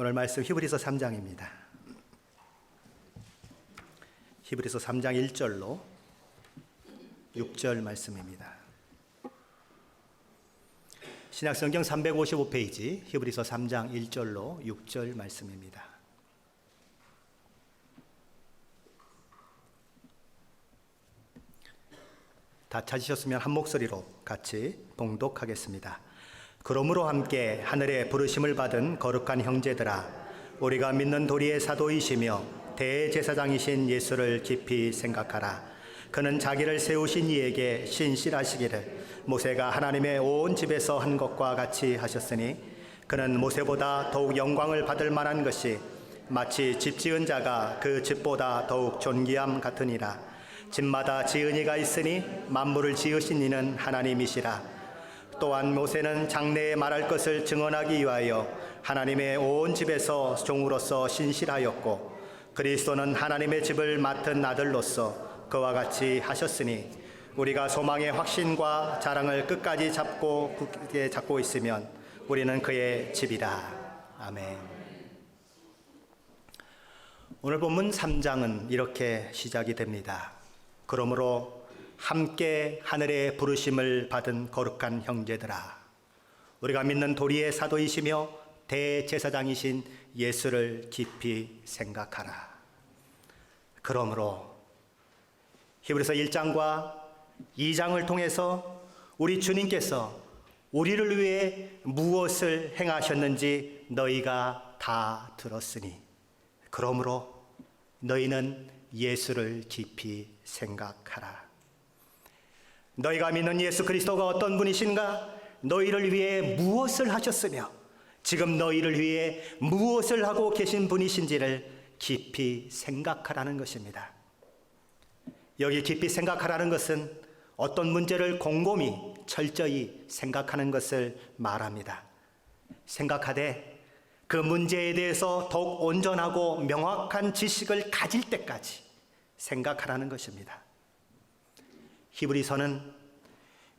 오늘 말씀 히브리서 3장입니다. 히브리서 3장 1절로 6절 말씀입니다. 신약성경 355페이지 히브리서 3장 1절로 6절 말씀입니다. 다 찾으셨으면 한 목소리로 같이 봉독하겠습니다. 그러므로 함께 하늘의 부르심을 받은 거룩한 형제들아, 우리가 믿는 도리의 사도이시며 대제사장이신 예수를 깊이 생각하라. 그는 자기를 세우신 이에게 신실하시기를 모세가 하나님의 온 집에서 한 것과 같이 하셨으니, 그는 모세보다 더욱 영광을 받을 만한 것이 마치 집 지은 자가 그 집보다 더욱 존귀함 같으니라. 집마다 지은 이가 있으니 만물을 지으신 이는 하나님이시라. 또한 모세는 장래에 말할 것을 증언하기 위하여 하나님의 온 집에서 종으로서 신실하였고, 그리스도는 하나님의 집을 맡은 아들로서 그와 같이 하셨으니, 우리가 소망의 확신과 자랑을 끝까지 굳게 잡고 있으면 우리는 그의 집이라. 아멘. 오늘 본문 3장은 이렇게 시작이 됩니다. 그러므로 함께 하늘의 부르심을 받은 거룩한 형제들아, 우리가 믿는 도리의 사도이시며 대제사장이신 예수를 깊이 생각하라. 그러므로 히브리서 1장과 2장을 통해서 우리 주님께서 우리를 위해 무엇을 행하셨는지 너희가 다 들었으니, 그러므로 너희는 예수를 깊이 생각하라. 너희가 믿는 예수 그리스도가 어떤 분이신가, 너희를 위해 무엇을 하셨으며 지금 너희를 위해 무엇을 하고 계신 분이신지를 깊이 생각하라는 것입니다. 여기 깊이 생각하라는 것은 어떤 문제를 곰곰이 철저히 생각하는 것을 말합니다. 생각하되 그 문제에 대해서 더욱 온전하고 명확한 지식을 가질 때까지 생각하라는 것입니다. 히브리서는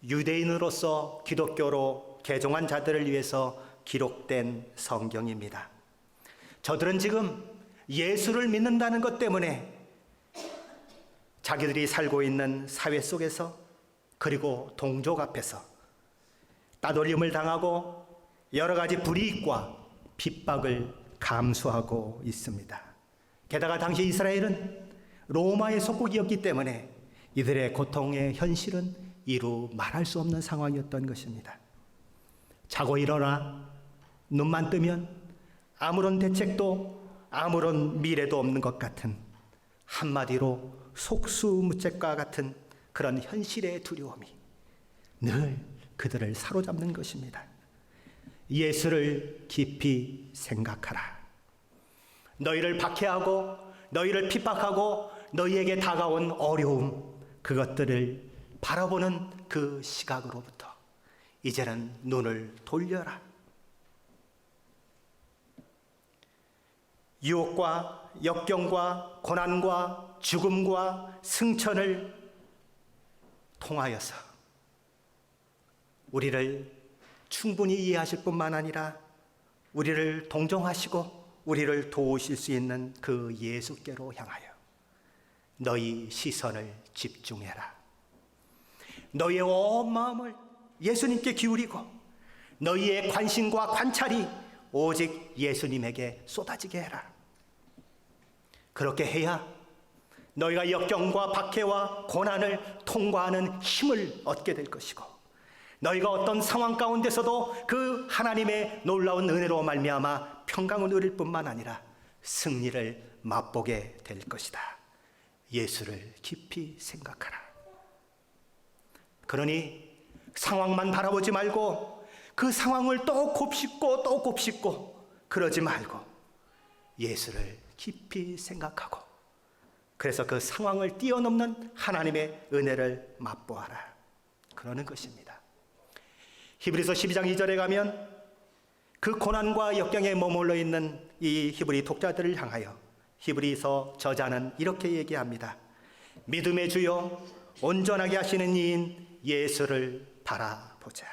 유대인으로서 기독교로 개종한 자들을 위해서 기록된 성경입니다. 저들은 지금 예수를 믿는다는 것 때문에 자기들이 살고 있는 사회 속에서, 그리고 동족 앞에서 따돌림을 당하고 여러 가지 불이익과 핍박을 감수하고 있습니다. 게다가 당시 이스라엘은 로마의 속국이었기 때문에 이들의 고통의 현실은 이루 말할 수 없는 상황이었던 것입니다. 자고 일어나 눈만 뜨면 아무런 대책도 아무런 미래도 없는 것 같은, 한마디로 속수무책과 같은 그런 현실의 두려움이 늘 그들을 사로잡는 것입니다. 예수를 깊이 생각하라. 너희를 박해하고 너희를 핍박하고 너희에게 다가온 어려움, 그것들을 바라보는 그 시각으로부터 이제는 눈을 돌려라. 유혹과 역경과 고난과 죽음과 승천을 통하여서 우리를 충분히 이해하실 뿐만 아니라 우리를 동정하시고 우리를 도우실 수 있는 그 예수께로 향하여 너희 시선을 집중해라. 너희의 온 마음을 예수님께 기울이고 너희의 관심과 관찰이 오직 예수님에게 쏟아지게 해라. 그렇게 해야 너희가 역경과 박해와 고난을 통과하는 힘을 얻게 될 것이고, 너희가 어떤 상황 가운데서도 그 하나님의 놀라운 은혜로 말미암아 평강을 누릴 뿐만 아니라 승리를 맛보게 될 것이다. 예수를 깊이 생각하라. 그러니 상황만 바라보지 말고 그 상황을 또 곱씹고 또 곱씹고 그러지 말고 예수를 깊이 생각하고, 그래서 그 상황을 뛰어넘는 하나님의 은혜를 맛보아라. 그러는 것입니다. 히브리서 12장 2절에 가면 그 고난과 역경에 머물러 있는 이 히브리 독자들을 향하여 히브리서 저자는 이렇게 얘기합니다. 믿음의 주여 온전하게 하시는 이인 예수를 바라보자.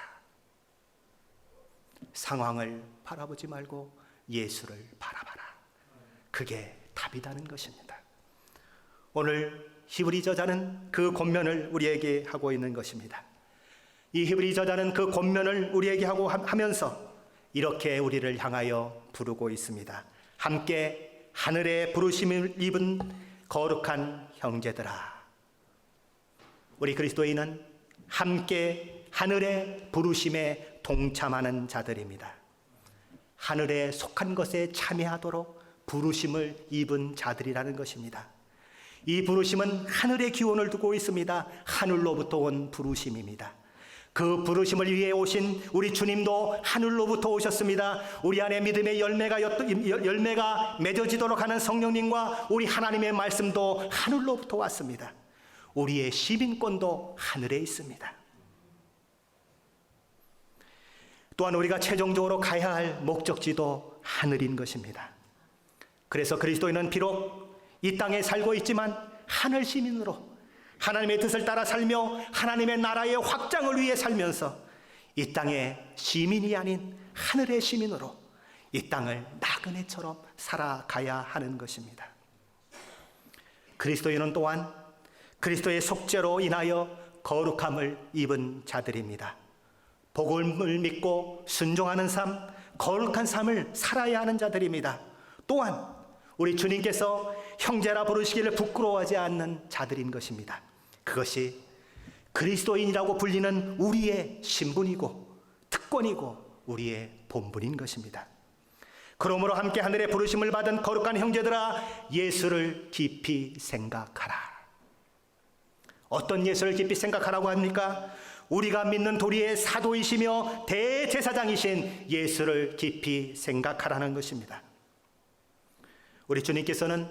상황을 바라보지 말고 예수를 바라봐라. 그게 답이라는 것입니다. 오늘 히브리 저자는 그 권면을 우리에게 하고 있는 것입니다. 이 히브리 저자는 그 권면을 우리에게 하면서 이렇게 우리를 향하여 부르고 있습니다. 함께 하늘의 부르심을 입은 거룩한 형제들아. 우리 그리스도인은 함께 하늘의 부르심에 동참하는 자들입니다. 하늘에 속한 것에 참여하도록 부르심을 입은 자들이라는 것입니다. 이 부르심은 하늘의 기원을 두고 있습니다. 하늘로부터 온 부르심입니다. 그 부르심을 위해 오신 우리 주님도 하늘로부터 오셨습니다. 우리 안에 믿음의 열매가 맺어지도록 하는 성령님과 우리 하나님의 말씀도 하늘로부터 왔습니다. 우리의 시민권도 하늘에 있습니다. 또한 우리가 최종적으로 가야 할 목적지도 하늘인 것입니다. 그래서 그리스도인은 비록 이 땅에 살고 있지만 하늘 시민으로 하나님의 뜻을 따라 살며 하나님의 나라의 확장을 위해 살면서 이 땅의 시민이 아닌 하늘의 시민으로 이 땅을 나그네처럼 살아가야 하는 것입니다. 그리스도인은 또한 그리스도의 속죄로 인하여 거룩함을 입은 자들입니다. 복음을 믿고 순종하는 삶, 거룩한 삶을 살아야 하는 자들입니다. 또한 우리 주님께서 형제라 부르시기를 부끄러워하지 않는 자들인 것입니다. 그것이 그리스도인이라고 불리는 우리의 신분이고 특권이고 우리의 본분인 것입니다. 그러므로 함께 하늘의 부르심을 받은 거룩한 형제들아, 예수를 깊이 생각하라. 어떤 예수를 깊이 생각하라고 합니까? 우리가 믿는 도리의 사도이시며 대제사장이신 예수를 깊이 생각하라는 것입니다. 우리 주님께서는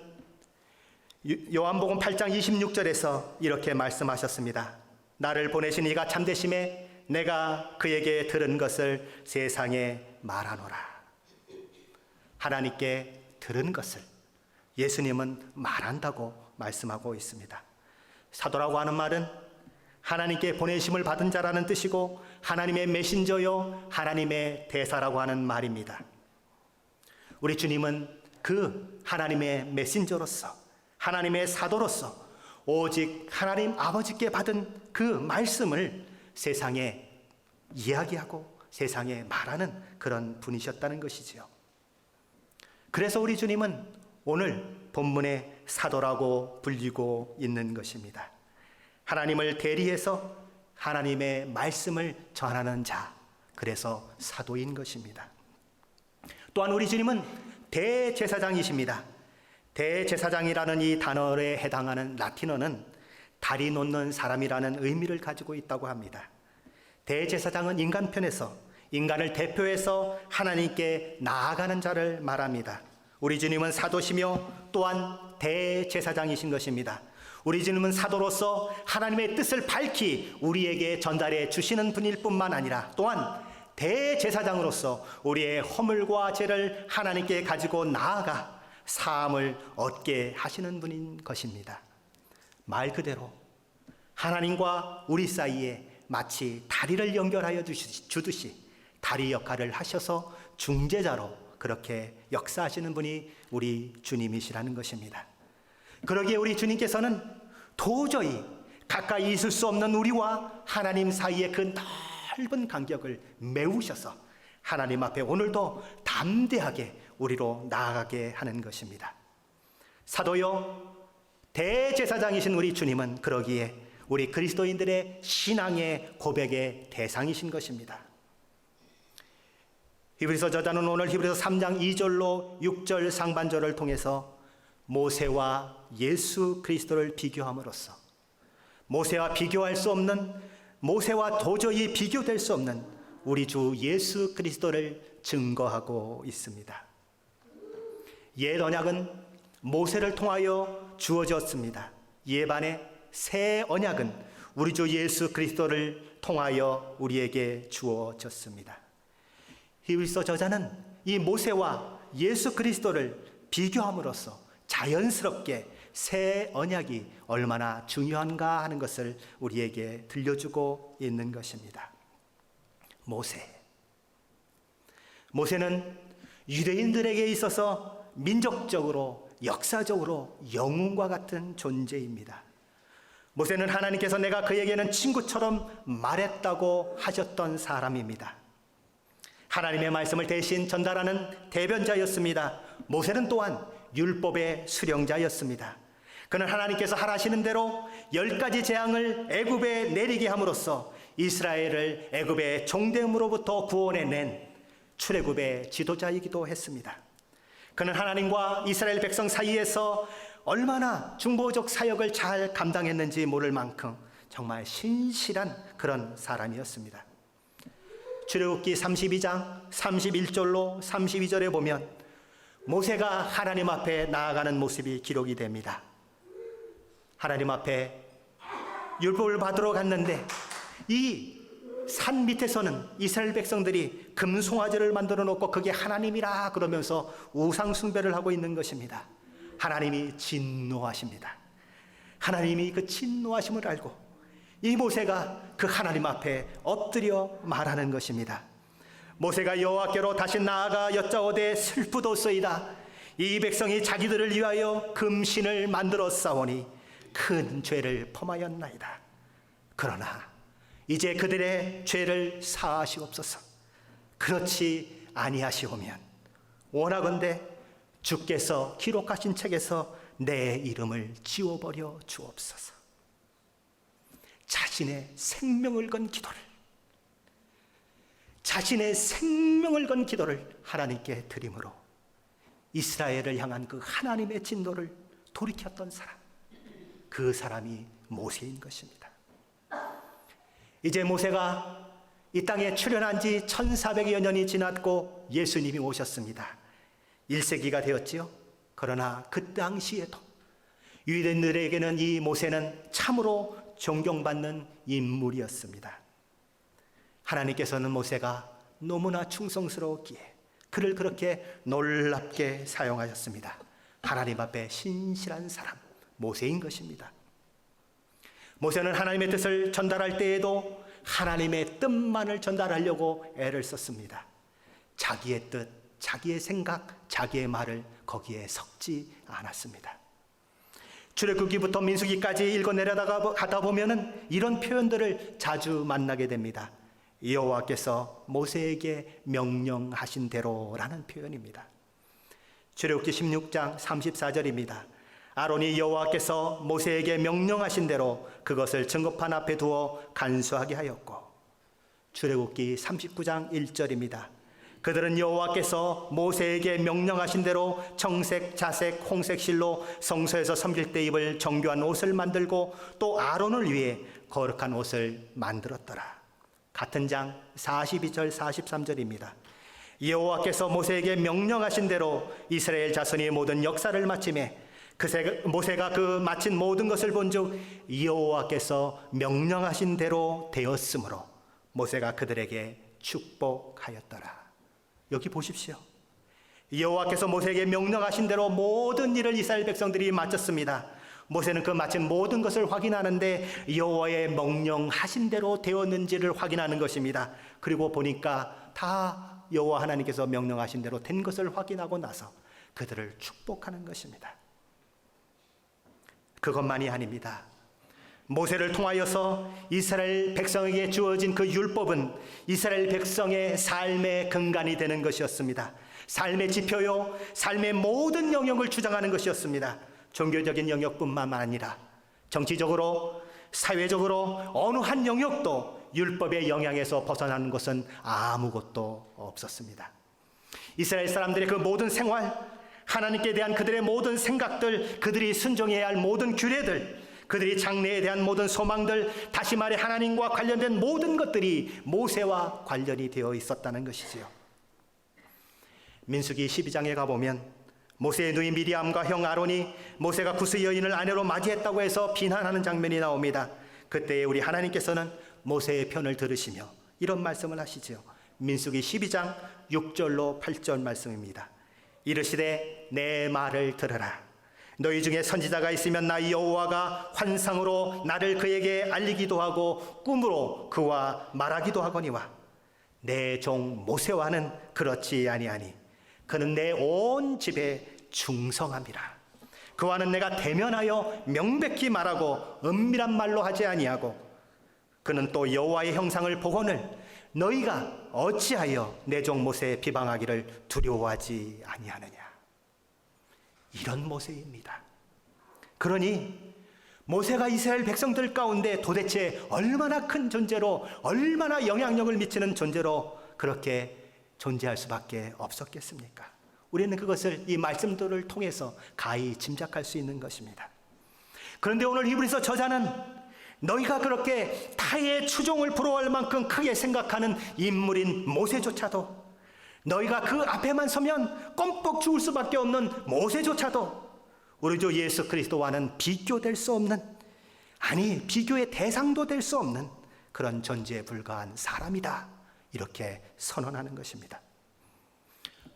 요한복음 8장 26절에서 이렇게 말씀하셨습니다. 나를 보내신 이가 참되심에 내가 그에게 들은 것을 세상에 말하노라. 하나님께 들은 것을 예수님은 말한다고 말씀하고 있습니다. 사도라고 하는 말은 하나님께 보내심을 받은 자라는 뜻이고 하나님의 메신저요 하나님의 대사라고 하는 말입니다. 우리 주님은 그 하나님의 메신저로서 하나님의 사도로서 오직 하나님 아버지께 받은 그 말씀을 세상에 이야기하고 세상에 말하는 그런 분이셨다는 것이지요. 그래서 우리 주님은 오늘 본문의 사도라고 불리고 있는 것입니다. 하나님을 대리해서 하나님의 말씀을 전하는 자, 그래서 사도인 것입니다. 또한 우리 주님은 대제사장이십니다. 대제사장이라는 이 단어에 해당하는 라틴어는 다리 놓는 사람이라는 의미를 가지고 있다고 합니다. 대제사장은 인간편에서 인간을 대표해서 하나님께 나아가는 자를 말합니다. 우리 주님은 사도시며 또한 대제사장이신 것입니다. 우리 주님은 사도로서 하나님의 뜻을 밝히 우리에게 전달해 주시는 분일 뿐만 아니라 또한 대제사장으로서 우리의 허물과 죄를 하나님께 가지고 나아가 사함을 얻게 하시는 분인 것입니다. 말 그대로 하나님과 우리 사이에 마치 다리를 연결하여 주듯이 다리 역할을 하셔서 중재자로 그렇게 역사하시는 분이 우리 주님이시라는 것입니다. 그러기에 우리 주님께서는 도저히 가까이 있을 수 없는 우리와 하나님 사이의 그 넓은 간격을 메우셔서 하나님 앞에 오늘도 담대하게 우리로 나아가게 하는 것입니다. 사도요 대제사장이신 우리 주님은 그러기에 우리 그리스도인들의 신앙의 고백의 대상이신 것입니다. 히브리서 저자는 오늘 히브리서 3장 2절로 6절 상반절을 통해서 모세와 예수 그리스도를 비교함으로써 모세와 비교할 수 없는, 모세와 도저히 비교될 수 없는 우리 주 예수 그리스도를 증거하고 있습니다. 옛 언약은 모세를 통하여 주어졌습니다. 이에 반해 새 언약은 우리 주 예수 그리스도를 통하여 우리에게 주어졌습니다. 히브리서 저자는 이 모세와 예수 그리스도를 비교함으로써 자연스럽게 새 언약이 얼마나 중요한가 하는 것을 우리에게 들려주고 있는 것입니다. 모세는 유대인들에게 있어서 민족적으로, 역사적으로 영웅과 같은 존재입니다. 모세는 하나님께서 내가 그에게는 친구처럼 말했다고 하셨던 사람입니다. 하나님의 말씀을 대신 전달하는 대변자였습니다. 모세는 또한 율법의 수령자였습니다. 그는 하나님께서 하라시는 대로 10가지 재앙을 애굽에 내리게 함으로써 이스라엘을 애굽의 종됨으로부터 구원해낸 출애굽의 지도자이기도 했습니다. 그는 하나님과 이스라엘 백성 사이에서 얼마나 중보적 사역을 잘 감당했는지 모를 만큼 정말 신실한 그런 사람이었습니다. 출애굽기 32장 31절로 32절에 보면 모세가 하나님 앞에 나아가는 모습이 기록이 됩니다. 하나님 앞에 율법을 받으러 갔는데 이 산 밑에서는 이스라엘 백성들이 금송아지를 만들어 놓고 그게 하나님이라 그러면서 우상 숭배를 하고 있는 것입니다. 하나님이 진노하십니다. 하나님이 그 진노하심을 알고 이 모세가 그 하나님 앞에 엎드려 말하는 것입니다. 모세가 여호와께로 다시 나아가 여짜오되 슬프도소이다. 이 백성이 자기들을 위하여 금신을 만들어 싸우니 큰 죄를 범하였나이다. 그러나 이제 그들의 죄를 사하시옵소서. 그렇지 아니하시오면 원하건대 주께서 기록하신 책에서 내 이름을 지워버려 주옵소서. 자신의 생명을 건 기도를 하나님께 드림으로 이스라엘을 향한 그 하나님의 진노를 돌이켰던 사람, 그 사람이 모세인 것입니다. 이제 모세가 이 땅에 출현한 지 1400여 년이 지났고 예수님이 오셨습니다. 1세기가 되었지요. 그러나 그 당시에도 유대인들에게는 이 모세는 참으로 존경받는 인물이었습니다. 하나님께서는 모세가 너무나 충성스러웠기에 그를 그렇게 놀랍게 사용하셨습니다. 하나님 앞에 신실한 사람, 모세인 것입니다. 모세는 하나님의 뜻을 전달할 때에도 하나님의 뜻만을 전달하려고 애를 썼습니다. 자기의 뜻, 자기의 생각, 자기의 말을 거기에 섞지 않았습니다. 출애굽기부터 민수기까지 읽어내려다가 가다 보면은 이런 표현들을 자주 만나게 됩니다. 여호와께서 모세에게 명령하신 대로라는 표현입니다. 출애굽기 16장 34절입니다. 아론이 여호와께서 모세에게 명령하신 대로 그것을 증거판 앞에 두어 간수하게 하였고, 출애굽기 39장 1절입니다. 그들은 여호와께서 모세에게 명령하신 대로 청색, 자색, 홍색 실로 성소에서 섬길 때 입을 정교한 옷을 만들고 또 아론을 위해 거룩한 옷을 만들었더라. 같은 장 42절 43절입니다. 여호와께서 모세에게 명령하신 대로 이스라엘 자손이 모든 역사를 마치매 모세가 그 마친 모든 것을 본즉 여호와께서 명령하신 대로 되었으므로 모세가 그들에게 축복하였더라. 여기 보십시오. 여호와께서 모세에게 명령하신 대로 모든 일을 이스라엘 백성들이 마쳤습니다. 모세는 그 마친 모든 것을 확인하는데 여호와의 명령하신 대로 되었는지를 확인하는 것입니다. 그리고 보니까 다 여호와 하나님께서 명령하신 대로 된 것을 확인하고 나서 그들을 축복하는 것입니다. 그것만이 아닙니다. 모세를 통하여서 이스라엘 백성에게 주어진 그 율법은 이스라엘 백성의 삶의 근간이 되는 것이었습니다. 삶의 지표요, 삶의 모든 영역을 주장하는 것이었습니다. 종교적인 영역뿐만 아니라 정치적으로, 사회적으로 어느 한 영역도 율법의 영향에서 벗어나는 것은 아무것도 없었습니다. 이스라엘 사람들의 그 모든 생활, 하나님께 대한 그들의 모든 생각들, 그들이 순종해야 할 모든 규례들, 그들이 장래에 대한 모든 소망들, 다시 말해 하나님과 관련된 모든 것들이 모세와 관련이 되어 있었다는 것이지요. 민수기 12장에 가보면 모세의 누이 미리암과 형 아론이 모세가 구스 여인을 아내로 맞이했다고 해서 비난하는 장면이 나옵니다. 그때 우리 하나님께서는 모세의 편을 들으시며 이런 말씀을 하시지요. 민수기 12장 6절로 8절 말씀입니다. 이르시되 내 말을 들으라. 너희 중에 선지자가 있으면 나 여호와가 환상으로 나를 그에게 알리기도 하고 꿈으로 그와 말하기도 하거니와 내 종 모세와는 그렇지 아니하니 그는 내 온 집에 충성함이라. 그와는 내가 대면하여 명백히 말하고 은밀한 말로 하지 아니하고, 그는 또 여호와의 형상을 보거늘 너희가 어찌하여 내 종 모세의 비방하기를 두려워하지 아니하느냐. 이런 모세입니다. 그러니 모세가 이스라엘 백성들 가운데 도대체 얼마나 큰 존재로, 얼마나 영향력을 미치는 존재로 그렇게 존재할 수밖에 없었겠습니까? 우리는 그것을 이 말씀들을 통해서 가히 짐작할 수 있는 것입니다. 그런데 오늘 히브리서 저자는 너희가 그렇게 타의 추종을 부러워할 만큼 크게 생각하는 인물인 모세조차도, 너희가 그 앞에만 서면 껌뻑 죽을 수밖에 없는 모세조차도 우리 주 예수 그리스도와는 비교될 수 없는, 아니 비교의 대상도 될 수 없는 그런 존재에 불과한 사람이다, 이렇게 선언하는 것입니다.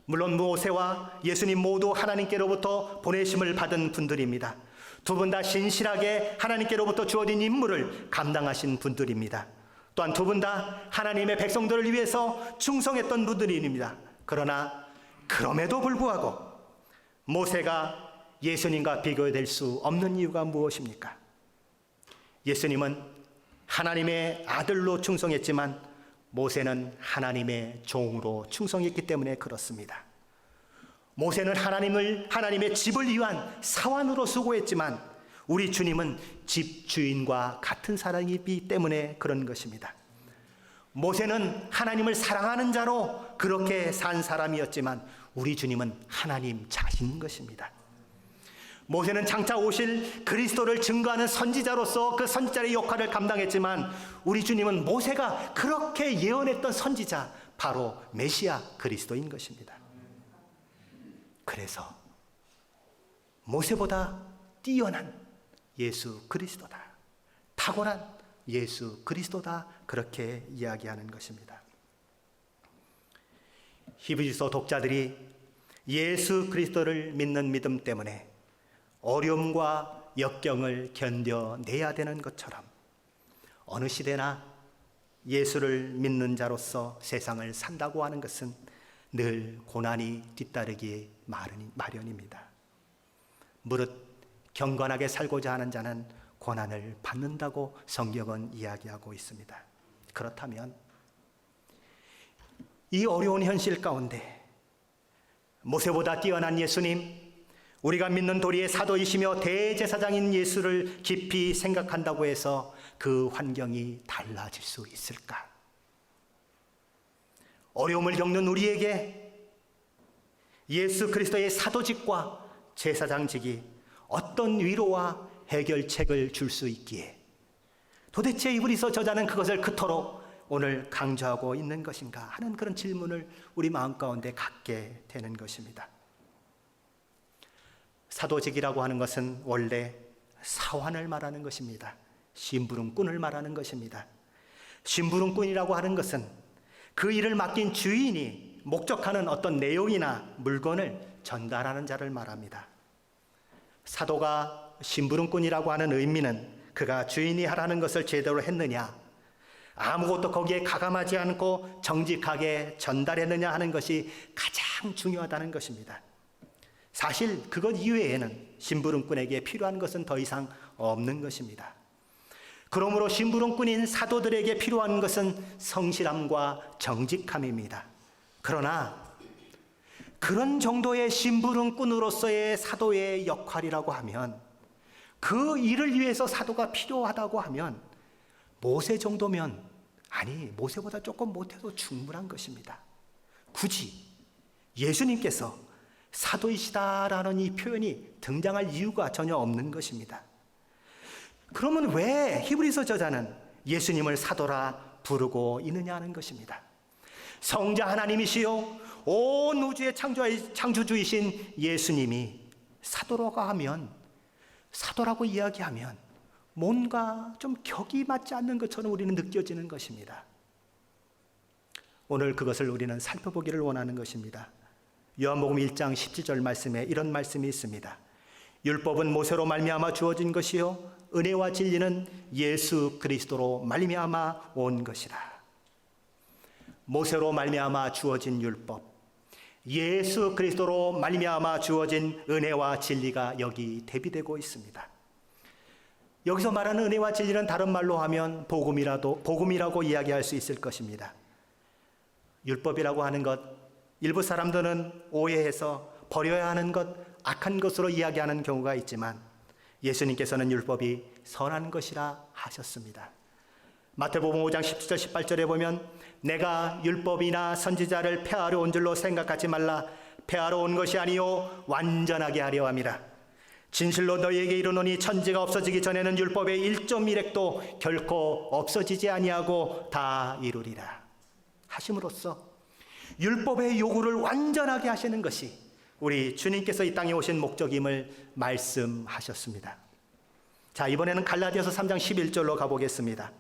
물론 모세와 예수님 모두 하나님께로부터 보내심을 받은 분들입니다. 두 분 다 신실하게 하나님께로부터 주어진 임무를 감당하신 분들입니다. 또한 두 분 다 하나님의 백성들을 위해서 충성했던 분들입니다. 그러나 그럼에도 불구하고 모세가 예수님과 비교될 수 없는 이유가 무엇입니까? 예수님은 하나님의 아들로 충성했지만 모세는 하나님의 종으로 충성했기 때문에 그렇습니다. 모세는 하나님의 집을 위한 사환으로 수고했지만 우리 주님은 집 주인과 같은 사람이기 때문에 그런 것입니다. 모세는 하나님을 사랑하는 자로 그렇게 산 사람이었지만 우리 주님은 하나님 자신인 것입니다. 모세는 장차 오실 그리스도를 증거하는 선지자로서 그 선지자의 역할을 감당했지만 우리 주님은 모세가 그렇게 예언했던 선지자, 바로 메시아 그리스도인 것입니다. 그래서 모세보다 뛰어난 예수 그리스도다, 탁월한 예수 그리스도다, 그렇게 이야기하는 것입니다. 히브리서 독자들이 예수 그리스도를 믿는 믿음 때문에 어려움과 역경을 견뎌내야 되는 것처럼 어느 시대나 예수를 믿는 자로서 세상을 산다고 하는 것은 늘 고난이 뒤따르기 마련입니다. 무릇 경건하게 살고자 하는 자는 고난을 받는다고 성경은 이야기하고 있습니다. 그렇다면 이 어려운 현실 가운데 모세보다 뛰어난 예수님, 우리가 믿는 도리의 사도이시며 대제사장인 예수를 깊이 생각한다고 해서 그 환경이 달라질 수 있을까? 어려움을 겪는 우리에게 예수 그리스도의 사도직과 제사장직이 어떤 위로와 해결책을 줄 수 있기에 도대체 히브리서 저자는 그것을 그토록 오늘 강조하고 있는 것인가 하는 그런 질문을 우리 마음 가운데 갖게 되는 것입니다. 사도직이라고 하는 것은 원래 사환을 말하는 것입니다. 심부름꾼을 말하는 것입니다. 심부름꾼이라고 하는 것은 그 일을 맡긴 주인이 목적하는 어떤 내용이나 물건을 전달하는 자를 말합니다. 사도가 심부름꾼이라고 하는 의미는 그가 주인이 하라는 것을 제대로 했느냐, 아무것도 거기에 가감하지 않고 정직하게 전달했느냐 하는 것이 가장 중요하다는 것입니다. 사실 그것 이외에는 심부름꾼에게 필요한 것은 더 이상 없는 것입니다. 그러므로 심부름꾼인 사도들에게 필요한 것은 성실함과 정직함입니다. 그러나 그런 정도의 심부름꾼으로서의 사도의 역할이라고 하면, 그 일을 위해서 사도가 필요하다고 하면 모세 정도면, 아니 모세보다 조금 못해도 충분한 것입니다. 굳이 예수님께서 사도이시다라는 이 표현이 등장할 이유가 전혀 없는 것입니다. 그러면 왜 히브리서 저자는 예수님을 사도라 부르고 있느냐 하는 것입니다. 성자 하나님이시요 온 우주의 창조주이신 예수님이 사도라고 이야기하면 뭔가 좀 격이 맞지 않는 것처럼 우리는 느껴지는 것입니다. 오늘 그것을 우리는 살펴보기를 원하는 것입니다. 요한복음 1장 17절 말씀에 이런 말씀이 있습니다. 율법은 모세로 말미암아 주어진 것이요 은혜와 진리는 예수 그리스도로 말미암아 온 것이라. 모세로 말미암아 주어진 율법, 예수 그리스도로 말미암아 주어진 은혜와 진리가 여기 대비되고 있습니다. 여기서 말하는 은혜와 진리는 다른 말로 하면 복음이라고 이야기할 수 있을 것입니다. 율법이라고 하는 것, 일부 사람들은 오해해서 버려야 하는 것, 악한 것으로 이야기하는 경우가 있지만 예수님께서는 율법이 선한 것이라 하셨습니다. 마태복음 5장 17절 18절에 보면 내가 율법이나 선지자를 폐하러 온 줄로 생각하지 말라. 폐하러 온 것이 아니요 완전하게 하려 함이라. 진실로 너희에게 이르노니 천지가 없어지기 전에는 율법의 1.1획도 결코 없어지지 아니하고 다 이루리라 하심으로써 율법의 요구를 완전하게 하시는 것이 우리 주님께서 이 땅에 오신 목적임을 말씀하셨습니다. 자, 이번에는 갈라디아서 3장 11절로 가보겠습니다.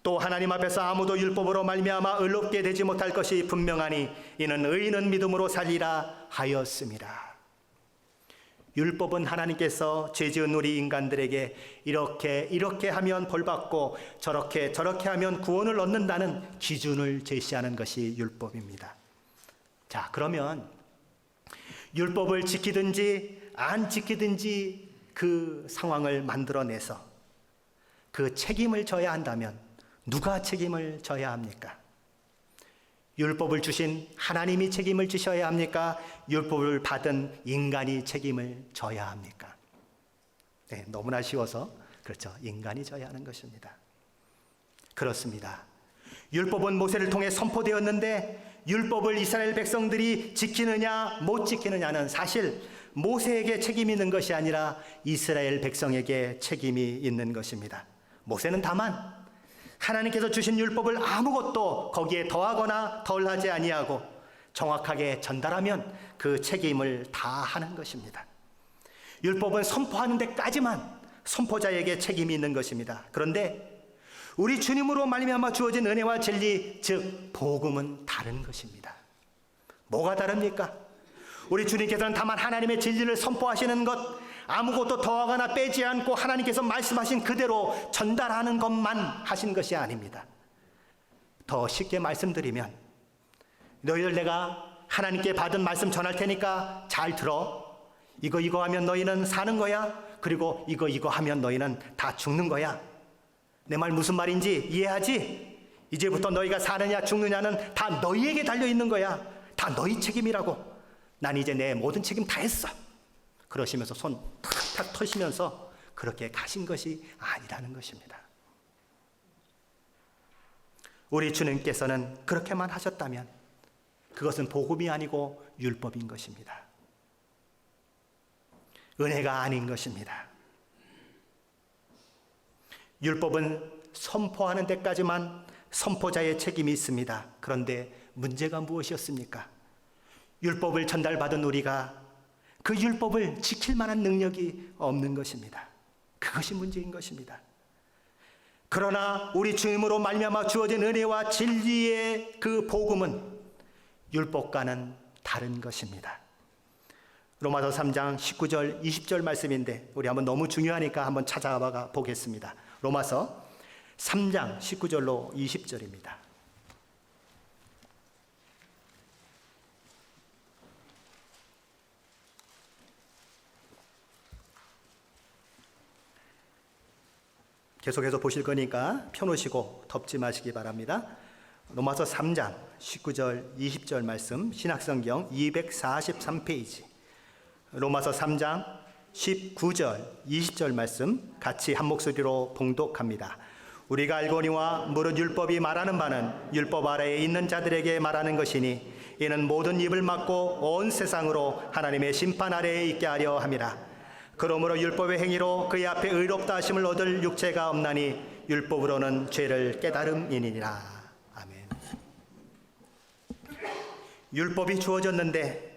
또 하나님 앞에서 아무도 율법으로 말미암아 의롭게 되지 못할 것이 분명하니 이는 의인은 믿음으로 살리라 하였습니다. 율법은 하나님께서 죄지은 우리 인간들에게 이렇게 하면 벌받고 저렇게 하면 구원을 얻는다는 기준을 제시하는 것이 율법입니다. 자, 그러면 율법을 지키든지 안 지키든지 그 상황을 만들어내서 그 책임을 져야 한다면 누가 책임을 져야 합니까? 율법을 주신 하나님이 책임을 지셔야 합니까? 율법을 받은 인간이 책임을 져야 합니까? 네, 너무나 쉬워서 그렇죠. 인간이 져야 하는 것입니다. 그렇습니다. 율법은 모세를 통해 선포되었는데 율법을 이스라엘 백성들이 지키느냐 못 지키느냐는 사실 모세에게 책임이 있는 것이 아니라 이스라엘 백성에게 책임이 있는 것입니다. 모세는 다만 하나님께서 주신 율법을 아무것도 거기에 더하거나 덜하지 아니하고 정확하게 전달하면 그 책임을 다하는 것입니다. 율법은 선포하는 데까지만 선포자에게 책임이 있는 것입니다. 그런데 우리 주님으로 말미암아 주어진 은혜와 진리, 즉 복음은 다른 것입니다. 뭐가 다릅니까? 우리 주님께서는 다만 하나님의 진리를 선포하시는 것, 아무것도 더하거나 빼지 않고 하나님께서 말씀하신 그대로 전달하는 것만 하신 것이 아닙니다. 더 쉽게 말씀드리면 너희들 내가 하나님께 받은 말씀 전할 테니까 잘 들어. 이거 하면 너희는 사는 거야. 그리고 이거 하면 너희는 다 죽는 거야. 내 말 무슨 말인지 이해하지? 이제부터 너희가 사느냐 죽느냐는 다 너희에게 달려있는 거야. 다 너희 책임이라고. 난 이제 내 모든 책임 다 했어. 그러시면서 손 탁탁 터시면서 그렇게 가신 것이 아니라는 것입니다. 우리 주님께서는 그렇게만 하셨다면 그것은 복음이 아니고 율법인 것입니다. 은혜가 아닌 것입니다. 율법은 선포하는 데까지만 선포자의 책임이 있습니다. 그런데 문제가 무엇이었습니까? 율법을 전달받은 우리가 그 율법을 지킬 만한 능력이 없는 것입니다. 그것이 문제인 것입니다. 그러나 우리 주님으로 말미암아 주어진 은혜와 진리의 그 복음은 율법과는 다른 것입니다. 로마서 3장 19절 20절 말씀인데 우리 한번 너무 중요하니까 한번 찾아봐 보겠습니다. 로마서 3장 19절로 20절입니다. 계속해서 보실 거니까 펴놓으시고 덮지 마시기 바랍니다. 로마서 3장 19절 20절 말씀 신약성경 243페이지 로마서 3장 19절 20절 말씀 같이 한 목소리로 봉독합니다. 우리가 알거니와 무릇 율법이 말하는 바는 율법 아래에 있는 자들에게 말하는 것이니 이는 모든 입을 막고 온 세상으로 하나님의 심판 아래에 있게 하려 함이라. 그러므로 율법의 행위로 그의 앞에 의롭다 하심을 얻을 육체가 없나니 율법으로는 죄를 깨달음이니라. 아멘. 율법이 주어졌는데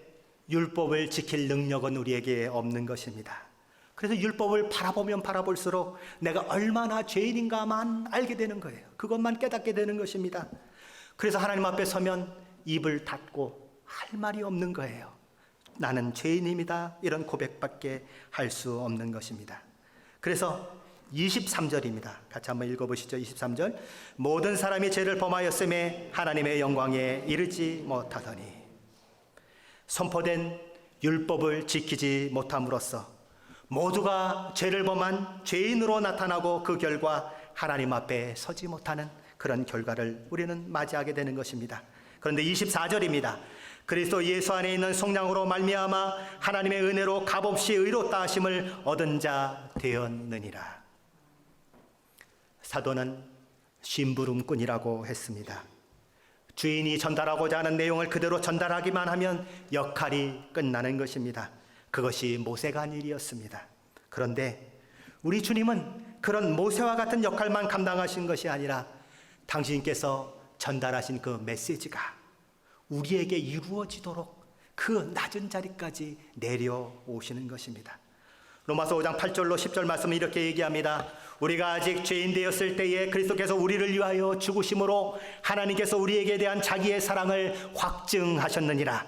율법을 지킬 능력은 우리에게 없는 것입니다. 그래서 율법을 바라보면 바라볼수록 내가 얼마나 죄인인가만 알게 되는 거예요. 그것만 깨닫게 되는 것입니다. 그래서 하나님 앞에 서면 입을 닫고 할 말이 없는 거예요. 나는 죄인입니다. 이런 고백밖에 할 수 없는 것입니다. 그래서 23절입니다. 같이 한번 읽어보시죠. 23절. 모든 사람이 죄를 범하였음에 하나님의 영광에 이르지 못하더니. 선포된 율법을 지키지 못함으로써 모두가 죄를 범한 죄인으로 나타나고 그 결과 하나님 앞에 서지 못하는 그런 결과를 우리는 맞이하게 되는 것입니다. 그런데 24절입니다. 그리스도 예수 안에 있는 속량으로 말미암아 하나님의 은혜로 값없이 의롭다 하심을 얻은 자 되었느니라. 사도는 심부름꾼이라고 했습니다. 주인이 전달하고자 하는 내용을 그대로 전달하기만 하면 역할이 끝나는 것입니다. 그것이 모세가 한 일이었습니다. 그런데 우리 주님은 그런 모세와 같은 역할만 감당하신 것이 아니라 당신께서 전달하신 그 메시지가 우리에게 이루어지도록 그 낮은 자리까지 내려오시는 것입니다. 로마서 5장 8절로 10절 말씀은 이렇게 얘기합니다. 우리가 아직 죄인 되었을 때에 그리스도께서 우리를 위하여 죽으심으로 하나님께서 우리에게 대한 자기의 사랑을 확증하셨느니라.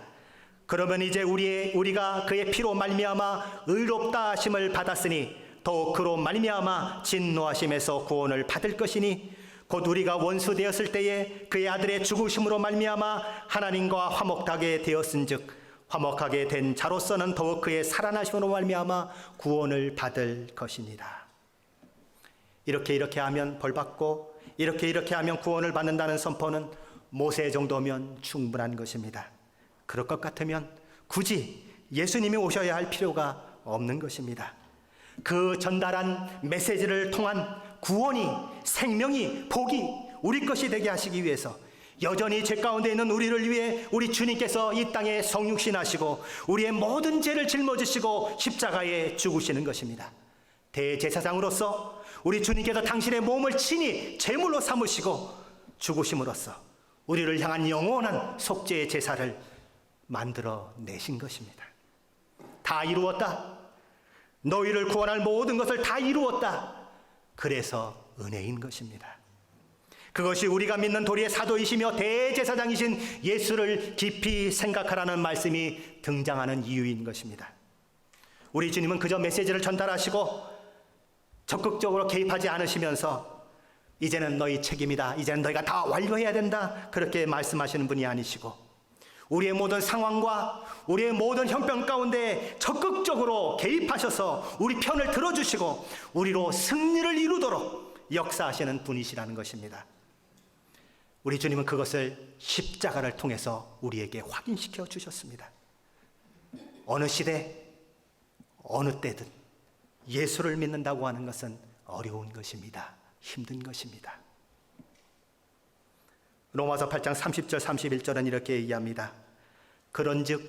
그러면 이제 우리가 그의 피로 말미암아 의롭다 하심을 받았으니 더욱 그로 말미암아 진노하심에서 구원을 받을 것이니 곧 우리가 원수 되었을 때에 그의 아들의 죽으심으로 말미암아 하나님과 화목하게 되었은즉 화목하게 된 자로서는 더욱 그의 살아나심으로 말미암아 구원을 받을 것이니라. 이렇게 하면 벌받고 이렇게 하면 구원을 받는다는 선포는 모세 정도면 충분한 것입니다. 그럴 것 같으면 굳이 예수님이 오셔야 할 필요가 없는 것입니다. 그 전달한 메시지를 통한 구원이, 생명이, 복이 우리 것이 되게 하시기 위해서 여전히 죄 가운데 있는 우리를 위해 우리 주님께서 이 땅에 성육신하시고 우리의 모든 죄를 짊어지시고 십자가에 죽으시는 것입니다. 대제사장으로서 우리 주님께서 당신의 몸을 친히 제물로 삼으시고 죽으심으로써 우리를 향한 영원한 속죄의 제사를 만들어 내신 것입니다. 다 이루었다. 너희를 구원할 모든 것을 다 이루었다. 그래서 은혜인 것입니다. 그것이 우리가 믿는 도리의 사도이시며 대제사장이신 예수를 깊이 생각하라는 말씀이 등장하는 이유인 것입니다. 우리 주님은 그저 메시지를 전달하시고 적극적으로 개입하지 않으시면서 이제는 너희 책임이다, 이제는 너희가 다 완료해야 된다, 그렇게 말씀하시는 분이 아니시고 우리의 모든 상황과 우리의 모든 형편 가운데 적극적으로 개입하셔서 우리 편을 들어주시고 우리로 승리를 이루도록 역사하시는 분이시라는 것입니다. 우리 주님은 그것을 십자가를 통해서 우리에게 확인시켜 주셨습니다. 어느 시대, 어느 때든 예수를 믿는다고 하는 것은 어려운 것입니다. 힘든 것입니다. 로마서 8장 30절 31절은 이렇게 얘기합니다. 그런즉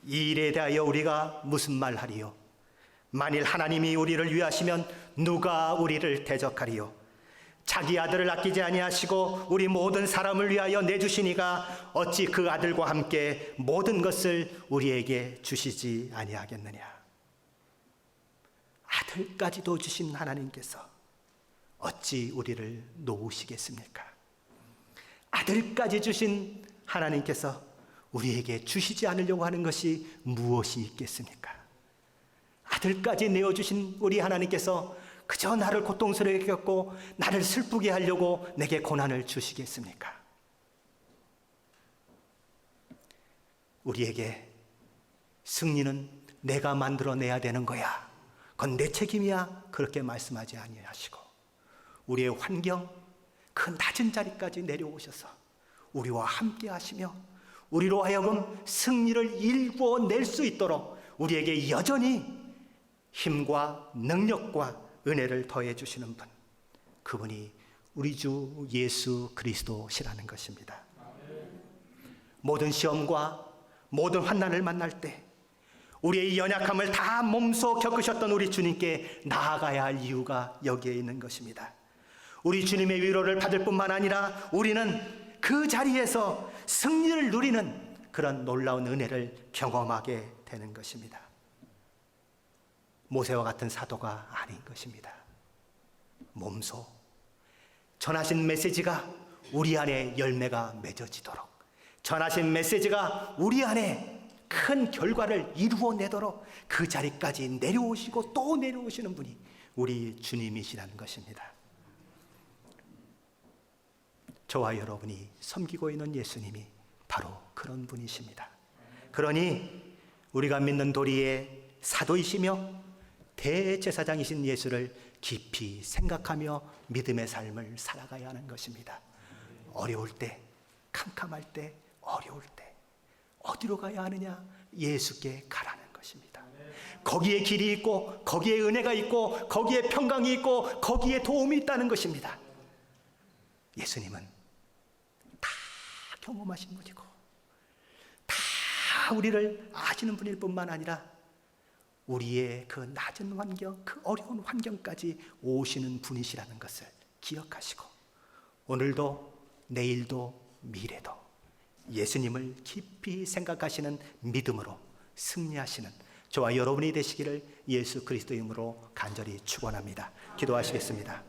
이 일에 대하여 우리가 무슨 말하리요? 만일 하나님이 우리를 위하시면 누가 우리를 대적하리요? 자기 아들을 아끼지 아니하시고 우리 모든 사람을 위하여 내주시니가 어찌 그 아들과 함께 모든 것을 우리에게 주시지 아니하겠느냐? 아들까지도 주신 하나님께서 어찌 우리를 놓으시겠습니까? 아들까지 주신 하나님께서 우리에게 주시지 않으려고 하는 것이 무엇이 있겠습니까? 아들까지 내어주신 우리 하나님께서 그저 나를 고통스럽게 겪고 나를 슬프게 하려고 내게 고난을 주시겠습니까? 우리에게 승리는 내가 만들어내야 되는 거야, 그건 내 책임이야, 그렇게 말씀하지 아니하시고 우리의 환경, 그 낮은 자리까지 내려오셔서 우리와 함께 하시며 우리로 하여금 승리를 일구어낼 수 있도록 우리에게 여전히 힘과 능력과 은혜를 더해 주시는 분, 그분이 우리 주 예수 그리스도시라는 것입니다. 모든 시험과 모든 환난을 만날 때 우리의 연약함을 다 몸소 겪으셨던 우리 주님께 나아가야 할 이유가 여기에 있는 것입니다. 우리 주님의 위로를 받을 뿐만 아니라 우리는 그 자리에서 승리를 누리는 그런 놀라운 은혜를 경험하게 되는 것입니다. 모세와 같은 사도가 아닌 것입니다. 몸소 전하신 메시지가 우리 안에 열매가 맺어지도록, 전하신 메시지가 우리 안에 큰 결과를 이루어내도록 그 자리까지 내려오시고 또 내려오시는 분이 우리 주님이시라는 것입니다. 저와 여러분이 섬기고 있는 예수님이 바로 그런 분이십니다. 그러니 우리가 믿는 도리의 사도이시며 대제사장이신 예수를 깊이 생각하며 믿음의 삶을 살아가야 하는 것입니다. 어려울 때, 캄캄할 때, 어려울 때 어디로 가야 하느냐? 예수께 가라는 것입니다. 거기에 길이 있고, 거기에 은혜가 있고, 거기에 평강이 있고, 거기에 도움이 있다는 것입니다. 예수님은 다 경험하신 분이고 다 우리를 아시는 분일 뿐만 아니라 우리의 그 낮은 환경, 그 어려운 환경까지 오시는 분이시라는 것을 기억하시고 오늘도 내일도 미래도 예수님을 깊이 생각하시는 믿음으로 승리하시는 저와 여러분이 되시기를 예수 그리스도 이름으로 간절히 축원합니다. 기도하시겠습니다.